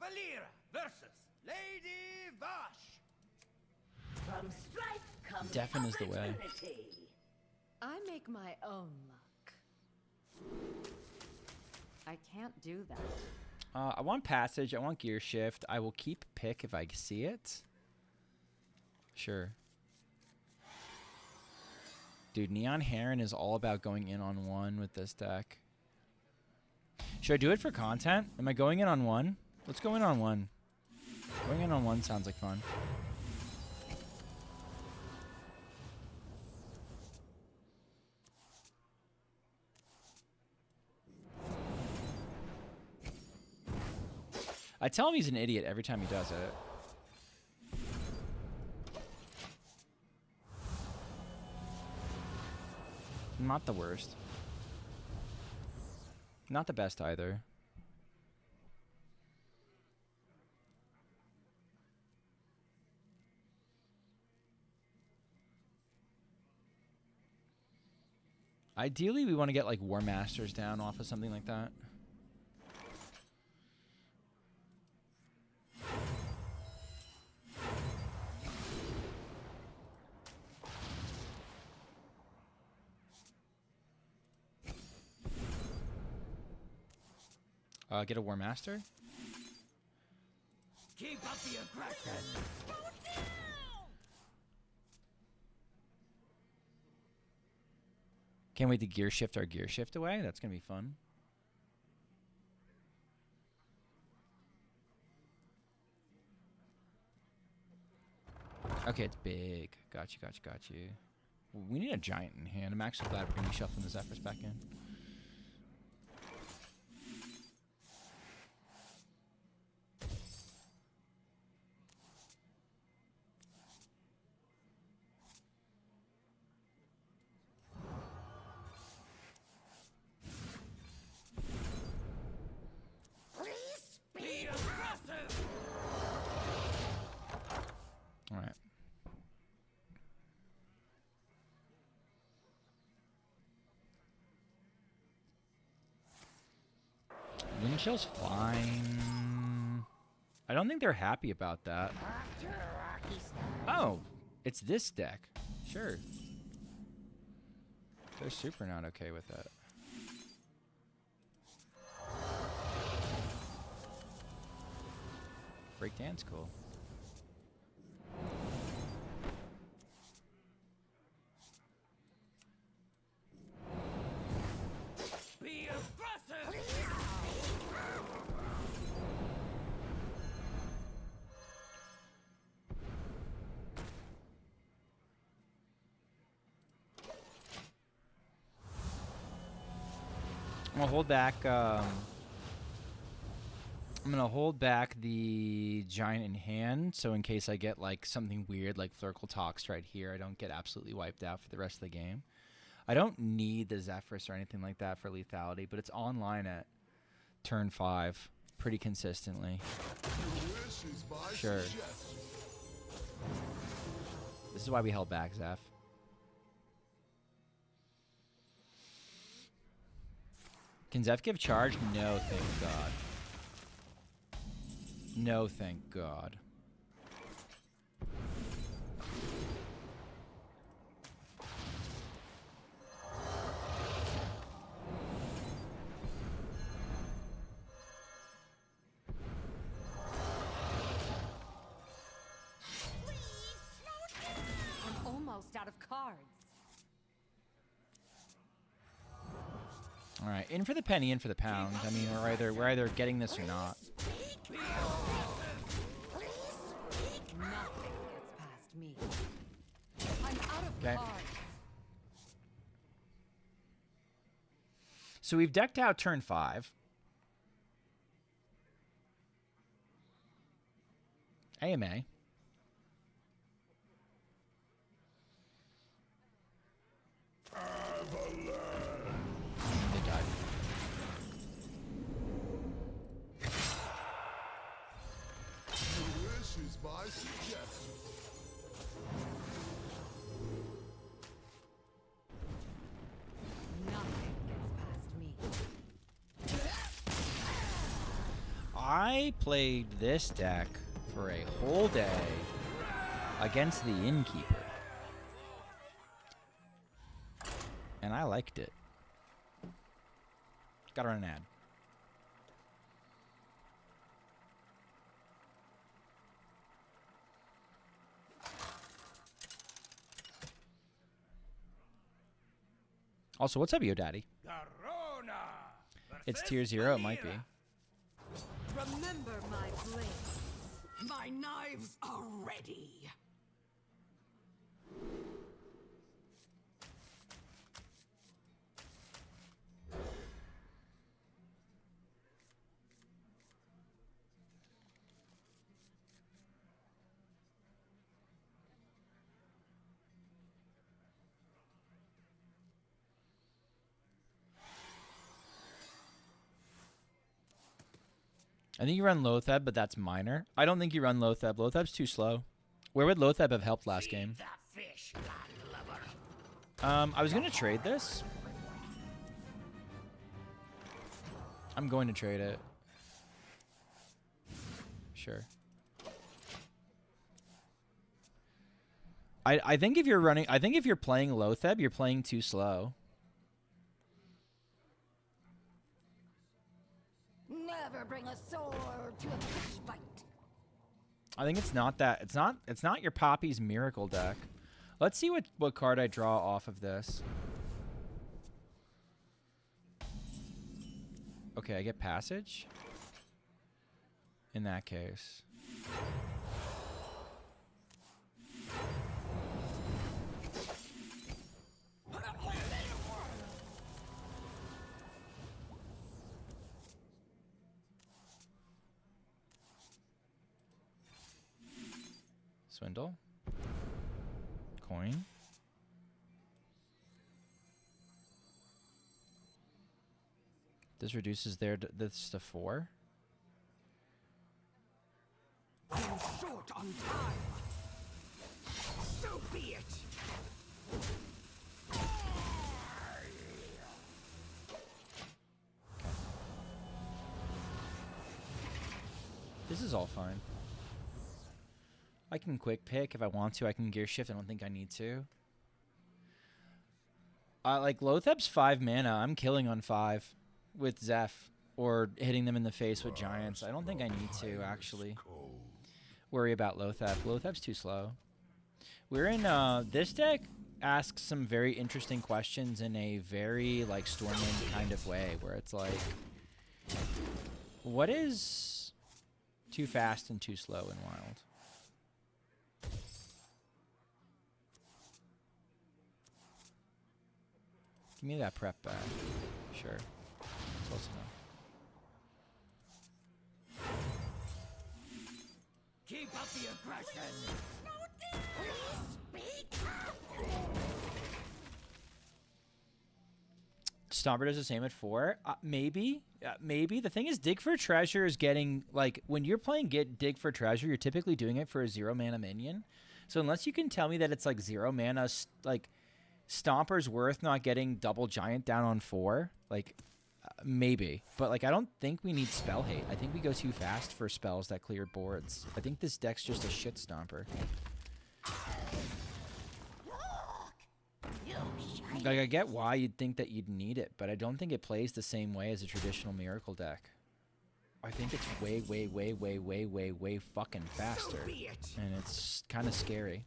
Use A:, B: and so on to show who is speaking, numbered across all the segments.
A: Cavalera versus Lady Vash.
B: From strife comes
C: Deafen is the way.
B: opportunity.
D: I make my own luck. I can't do that.
C: I want passage. I want gear shift. I will keep pick if I see it. Sure. Dude, Neon Heron is all about going in on one with this deck. Should I do it for content? Am I going in on one? Let's go in on one. Going in on one sounds like fun. I tell him he's an idiot every time he does it. Not the worst. Not the best either. Ideally, we want to get like Warmasters down off of something like that. Get a Warmaster.
A: Keep up the aggression.
C: Can't wait to gear shift our gear shift away. That's going to be fun. Okay, it's big. Got you, got you, got you. We need a giant in hand. I'm actually glad we're going to be shuffling the Zephrys back in. Alright. Wind chill's fine. I don't think they're happy about that. Oh, it's this deck. Sure. They're super not okay with that. Breakdance, cool.
A: Be aggressive.
C: I'm gonna hold back. I'm gonna hold back the giant in hand, so in case I get like something weird like Flurkle Tox right here, I don't get absolutely wiped out for the rest of the game. I don't need the Zephrys or anything like that for lethality, but it's online at turn 5 pretty consistently. Sure. This is why we held back, Zeph. Can Zeph give charge? No, thank God. No, thank God.
D: I'm almost out of cards.
C: All right, in for the penny, in for the pound. I mean, we're either getting this or not.
D: Nothing gets past me. I'm out of
C: Okay.
D: cards.
C: So we've decked out turn 5. AMA. They died.
E: This is my suggestion.
D: Nothing gets past me.
C: I played this deck for a whole day against the Innkeeper. And I liked it. Gotta run an ad. Also, what's up, Yo Daddy?
A: Garona
C: It's
A: versus
C: tier 0, it might be.
A: Valera.
D: Remember my blades. My knives are ready.
C: I think you run Lotheb, but that's minor. I don't think you run Lotheb. Lotheb's too slow. Where would Lotheb have helped last game?
A: The fish landlubber.
C: I was going to trade this. I'm going to trade it. Sure. I think if you're running, I think if you're playing Lotheb, you're playing too slow.
B: Never bring a sword to a fish fight.
C: I think it's not that. It's not your Poppy's Miracle deck. Let's see what card I draw off of this. Okay, I get Passage. In that case. Swindle. Coin. This reduces this to 4.
A: I'm short on time. So be it.
C: This is all fine. I can quick pick if I want to. I can gear shift. I don't think I need to. Like Lotheb's 5 mana. I'm killing on 5 with Zeph or hitting them in the face with giants. I don't think I need to actually worry about Lotheb. Lotheb's too slow. We're in this deck asks some very interesting questions in a very like Stormwind kind of way, where it's like, what is too fast and too slow in Wild? Give me that prep back. Sure. Close enough.
A: Keep up the aggression.
C: Stomper does the same at 4. Maybe. Maybe. The thing is, Dig for Treasure is getting, like, when you're playing Dig for Treasure, you're typically doing it for a 0 mana minion. So unless you can tell me that it's, like, 0 mana, like, Stomper's worth not getting double giant down on 4. Like, maybe. But, like, I don't think we need spell hate. I think we go too fast for spells that clear boards. I think this deck's just a shit Stomper. Like, I get why you'd think that you'd need it, but I don't think it plays the same way as a traditional Miracle deck. I think it's way, way, way, way, way, way, way fucking faster. And it's kind of scary.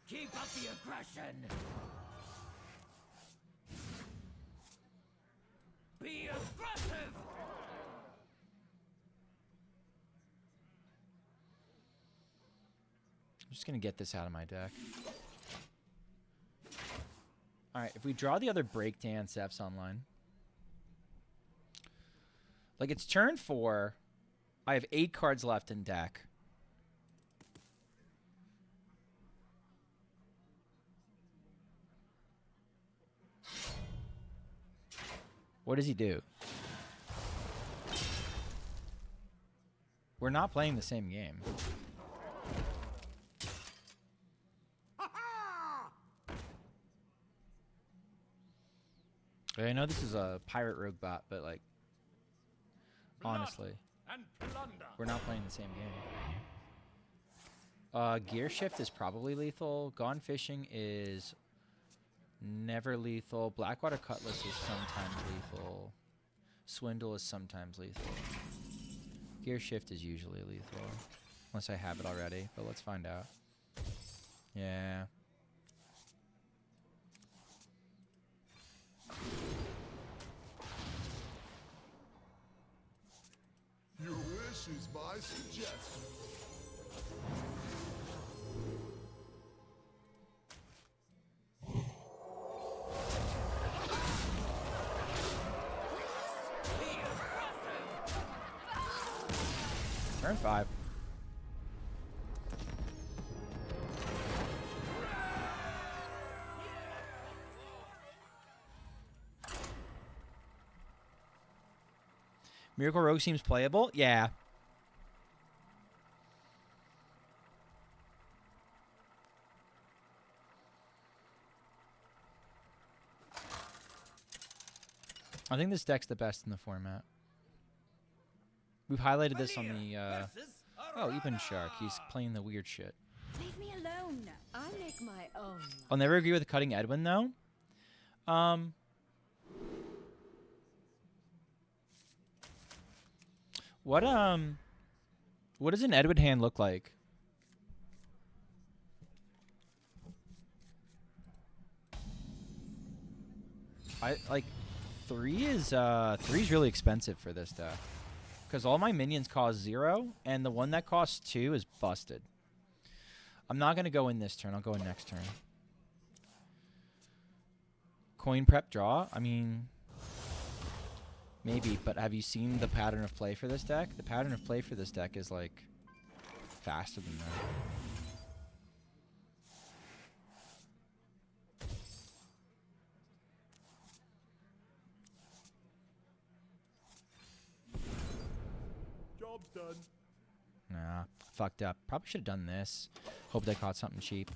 A: Keep up the aggression. Be aggressive.
C: I'm just going to get this out of my deck. Alright, if we draw the other Breakdance F's online. Like, it's turn 4. I have 8 cards left in deck. What does he do? We're not playing the same game. I know this is a pirate rogue bot, but like, honestly, we're not playing the same game. Gear shift is probably lethal. Gone fishing is never lethal. Blackwater Cutlass is sometimes lethal. Swindle is sometimes lethal. Gear shift is usually lethal. Unless I have it already, but let's find out. Yeah.
E: Your wish is my suggestion.
C: Turn 5. Miracle Rogue seems playable? Yeah. I think this deck's the best in the format. We've highlighted this on the, oh, Even Shark. He's playing the weird shit.
B: Leave me alone. I make my own.
C: I'll never agree with cutting Edwin, though. What does an Edwin hand look like? Three's really expensive for this deck. Because all my minions cost 0, and the one that costs 2 is busted. I'm not going to go in this turn. I'll go in next turn. Coin prep draw? I mean, maybe, but have you seen the pattern of play for this deck? The pattern of play for this deck is, like, faster than that.
E: Job's done.
C: Nah, fucked up. Probably should have done this. Hope they caught something cheap.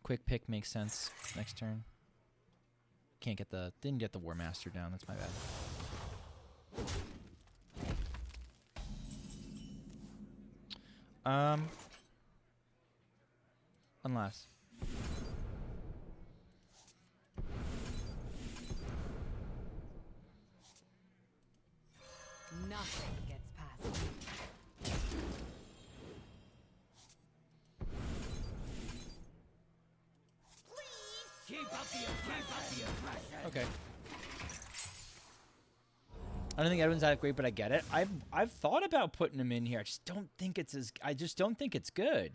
C: Quick pick makes sense next turn. Didn't get the Warmaster down. That's my bad. Unless.
B: Nothing gets past me.
A: Keep up the aggression.
C: Okay. I don't think Edwin's that great, but I get it. I've thought about putting him in here. I just don't think it's good.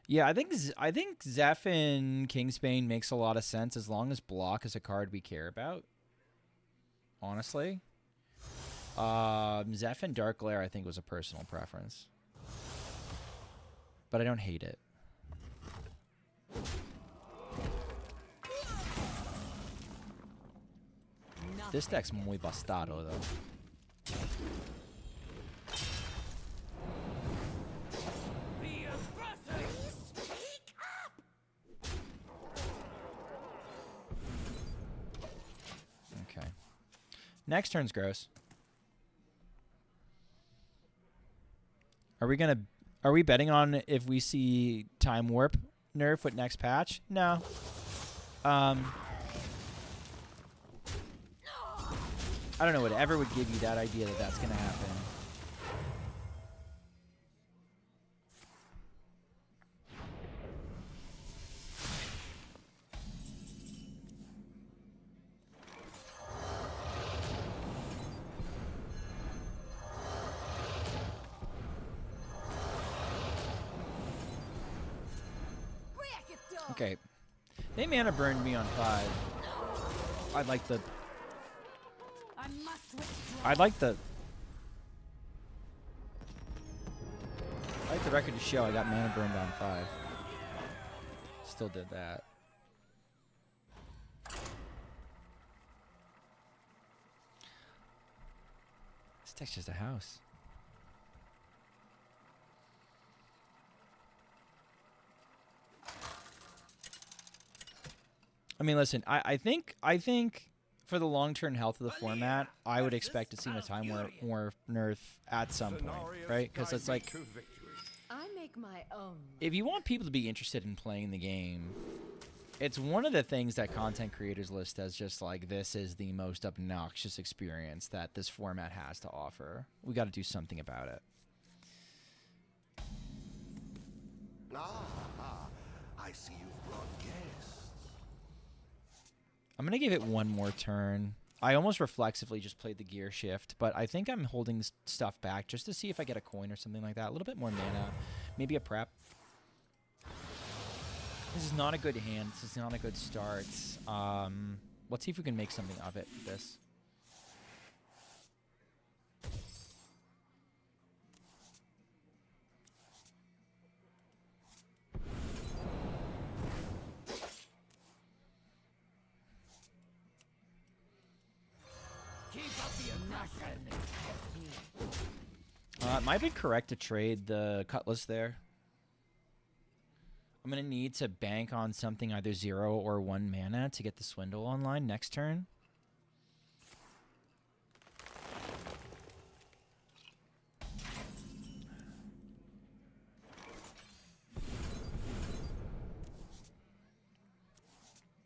C: Yeah, I think Zeph and Kingsbane makes a lot of sense as long as block is a card we care about. Honestly. Zeph and Dark Glare I think was a personal preference. But I don't hate it. This deck's muy bastardo though.
A: Be aggressive. Speak up.
C: Okay. Next turn's gross. Are we betting on if we see Time Warp nerf with next patch? No. I don't know whatever would give you that idea that that's going to happen. Okay. They mana burned me on 5. I'd like the the record to show I got mana burned on 5. Still did that. This deck's just a house. I mean, listen, I think for the long-term health of the format, I would expect to see a time where more nerf at some point, right? Because it's like,
B: I make my own.
C: if you want people to be interested in playing the game, it's one of the things that content creators list as just like, this is the most obnoxious experience that this format has to offer. We got to do something about it.
E: I see you've brought guests.
C: I'm going to give it one more turn. I almost reflexively just played the gear shift, but I think I'm holding stuff back just to see if I get a coin or something like that. A little bit more mana. Maybe a prep. This is not a good hand. This is not a good start. Let's see if we can make something of it with this. It might be correct to trade the Cutlass there. I'm going to need to bank on something either 0 or 1 mana to get the Swindle online next turn.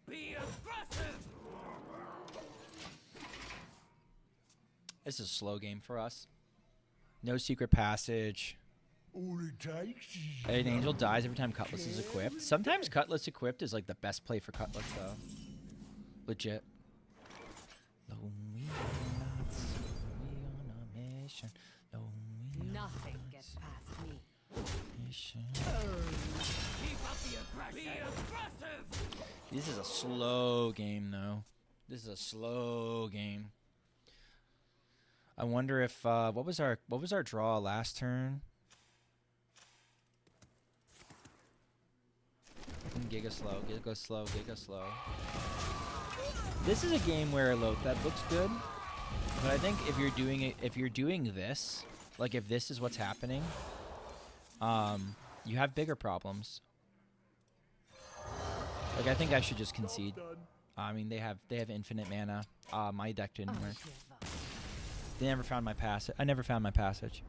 A: Be aggressive.
C: This is a slow game for us. No secret passage.
E: All it takes is
C: An angel dies every time Cutlass is equipped. Sometimes Cutlass equipped is like the best play for Cutlass, though. Legit. Lonely nights, we on a mission. Lonely
B: Nothing gets past me.
C: mission.
A: Keep up the aggression. Be aggressive.
C: This is a slow game, though. This is a slow game. I wonder if what was our draw last turn? Giga slow, giga slow, giga slow. This is a game where that looks good, but I think if you're doing this, like if this is what's happening, you have bigger problems. Like I think I should just concede. I mean they have infinite mana. My deck didn't work. They never found my passage. I never found my passage.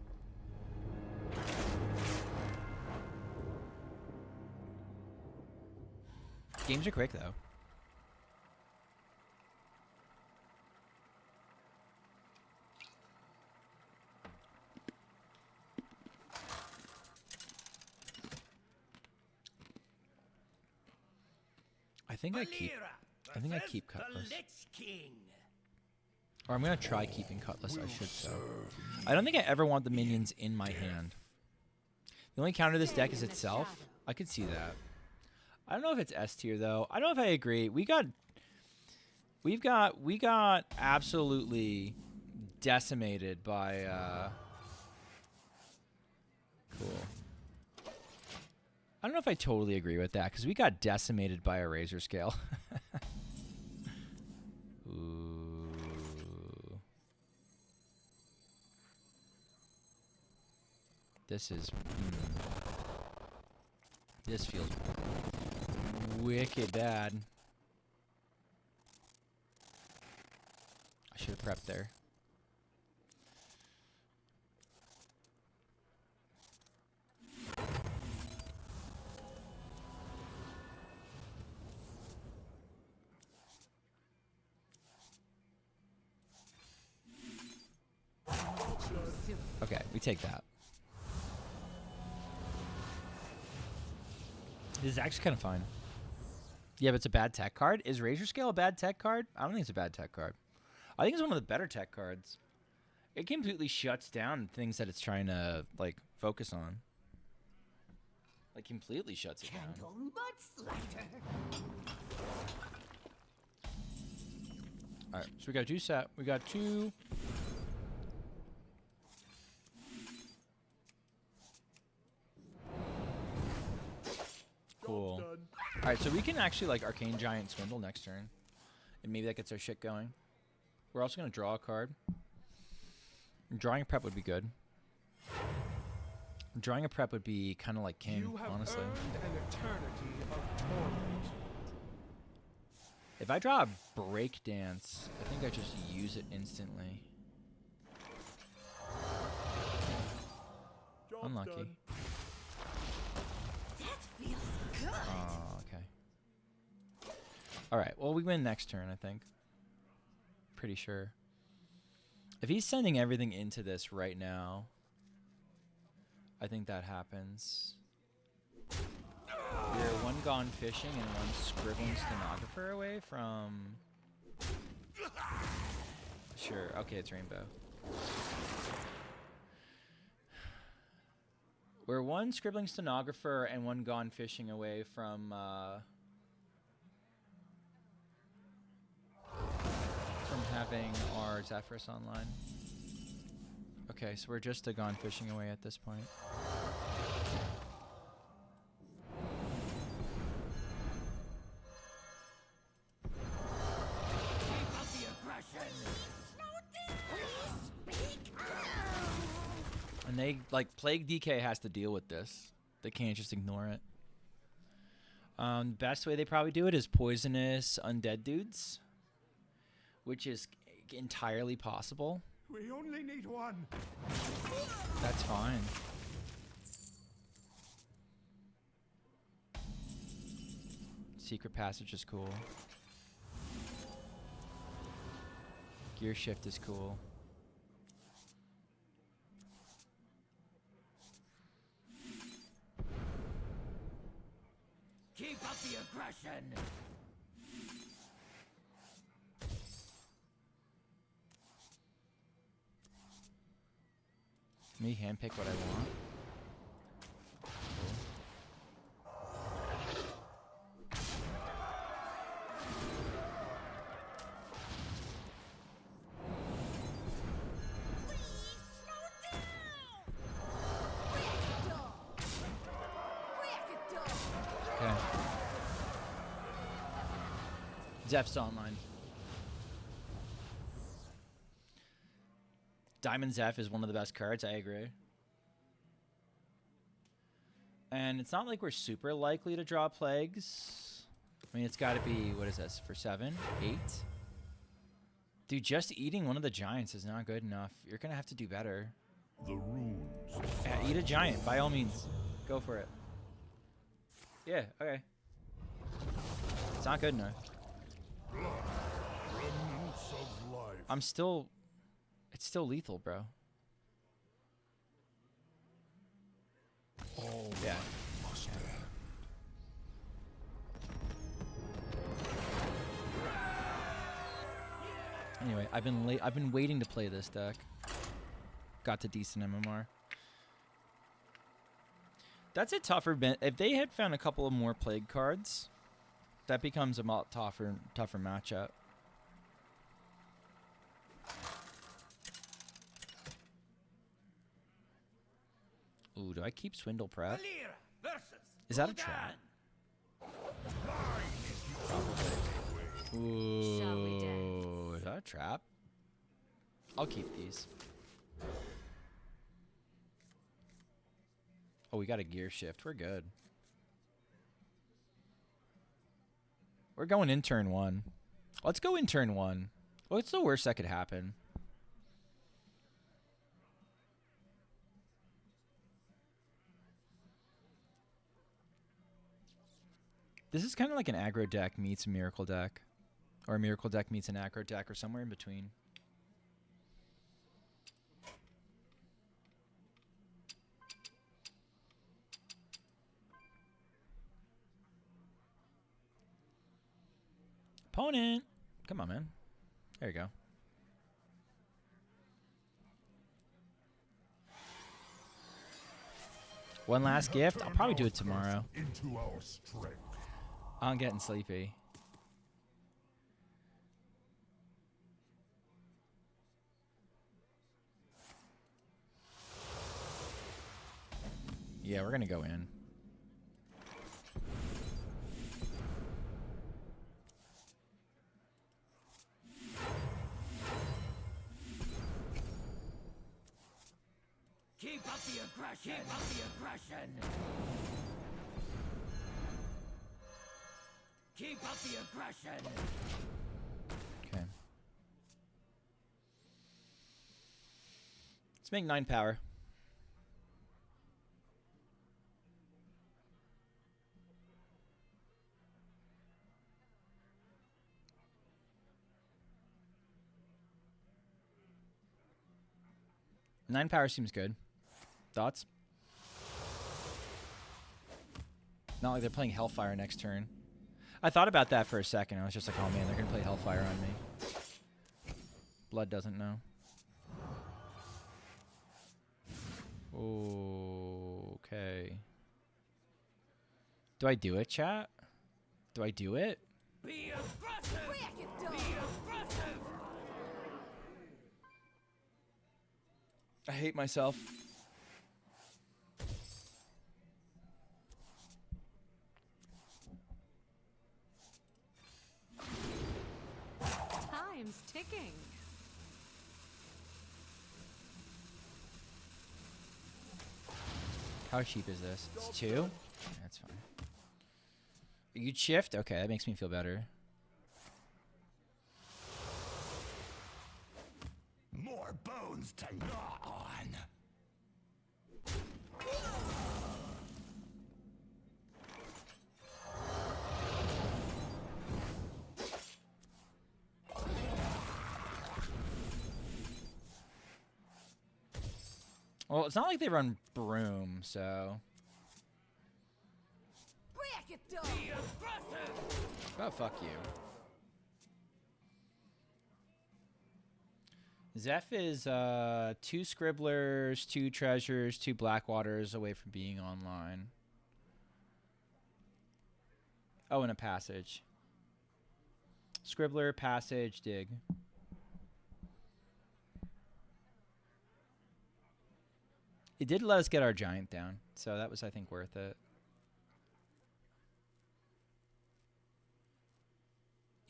C: Games are quick, though. I think I keep Cutlass. Or I'm going to try keeping Cutlass, I should so. I don't think I ever want the minions in my hand. The only counter to this deck is itself. I could see that. I don't know if it's S tier, though. I don't know if I agree. We got absolutely decimated by, cool. I don't know if I totally agree with that, because we got decimated by a Razor Scale. Ooh. This is... This feels wicked bad. I should have prepped there. Okay, we take that. This is actually kind of fine. Yeah, but it's a bad tech card. Is Razor Scale a bad tech card? I don't think it's a bad tech card. I think it's one of the better tech cards. It completely shuts down things that it's trying to, like, focus on. Like, completely shuts it down. Alright, so we got two set. We got two... Alright, so we can actually like Arcane Giant Swindle next turn. And maybe that gets our shit going. We're also going to draw a card. Drawing a prep would be good. Drawing a prep would be kind of like king,
E: You have
C: honestly.
E: earned an eternity of torment.
C: If I draw a Breakdance, I think I just use it instantly.
E: Job's
C: Unlucky.
E: done.
B: That feels good.
C: Oh, okay. Alright, well, we win next turn, I think. Pretty sure. If he's sending everything into this right now, I think that happens. We're one Gone Fishing and one Scribbling Stenographer away from... Sure, okay, it's Rainbow. We're one Scribbling Stenographer and one Gone Fishing away from having our Zephrys online. Okay, so we're just a Gone Fishing away at this point.
A: Keep up the aggression.
C: And they, like, Plague DK has to deal with this. They can't just ignore it. Best way they probably do it is poisonous undead dudes, which is entirely possible.
E: We only need one.
C: That's fine. Secret passage is cool. Gear shift is cool.
A: Keep up the aggression.
C: Me handpick what I want. Okay. Zeph's online. Diamond Zeph is one of the best cards, I agree. And it's not like we're super likely to draw plagues. I mean, it's got to be, what is this, for 7? 8? Dude, just eating one of the giants is not good enough. You're going to have to do better.
E: The runes.
C: Yeah, eat a giant, by all means. Go for it. Yeah, okay. It's not good enough.
E: Remnants of life.
C: I'm still... It's still lethal, bro.
E: All
C: Yeah.
E: must end.
C: Anyway, I've been waiting to play this deck. Got to decent MMR. That's a tougher bit. If they had found a couple of more plague cards, that becomes a lot tougher matchup. Ooh, do I keep Swindle prep?
A: Valir versus
C: Is that a
A: Gul'dan.
C: trap?
B: Shall we
C: Ooh, is that a trap? I'll keep these. Oh, we got a gear shift. We're good. We're going in turn 1. Let's go in turn 1. What's the worst that could happen? This is kind of like an aggro deck meets a miracle deck. Or a miracle deck meets an aggro deck, or somewhere in between. Opponent! Come on, man. There you go. One last gift? I'll probably do it tomorrow.
E: Into our strength.
C: I'm getting sleepy. Yeah, we're gonna go in.
A: Keep up the aggression. Keep up the aggression. Keep up the aggression.
C: Okay. Let's make 9 power. Nine power seems good. Thoughts? Not like they're playing Hellfire next turn. I thought about that for a second. I was just like, oh man, they're going to play Hellfire on me. Blood doesn't know. Okay. Do I do it, chat? Do I do it?
A: Be aggressive.
B: Crack it, dog.
A: Be aggressive.
C: I hate myself.
F: Time's ticking.
C: How cheap is this? It's 2? Yeah, that's fine. You'd shift? Okay, that makes me feel better.
E: More bones to gnaw on.
C: Well, it's not like they run Broom, so...
B: Crack it, dog.
A: Be aggressive.
C: Oh, fuck you. Zeph is 2 Scribblers, 2 Treasures, 2 Blackwaters away from being online. Oh, and a Passage. Scribbler, Passage, Dig. It did let us get our Giant down, so that was, I think, worth it.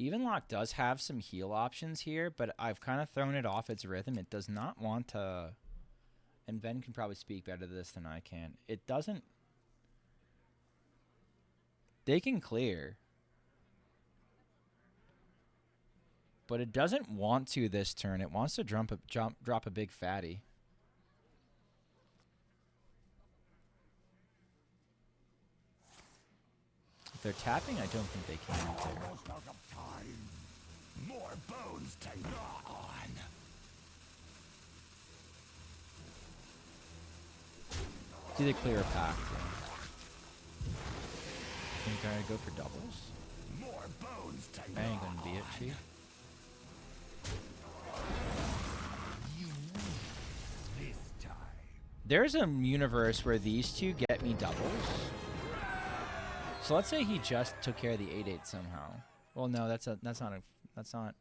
C: Evenlock does have some heal options here, but I've kind of thrown it off its rhythm. It does not want to... And Ben can probably speak better to this than I can. It doesn't... They can clear. But it doesn't want to this turn. It wants to drop a big fatty. If they're tapping, I don't think they can clear.
E: Almost out of time. More bones to gnaw on.
C: Do they clear a pack? Think I go for doubles?
E: More bones to
C: I ain't
E: gnaw
C: gonna be it,
E: on.
C: chief.
E: You win this time.
C: There's a universe where these two get me doubles. So let's say he just took care of the 8/8 somehow. Well, no, that's not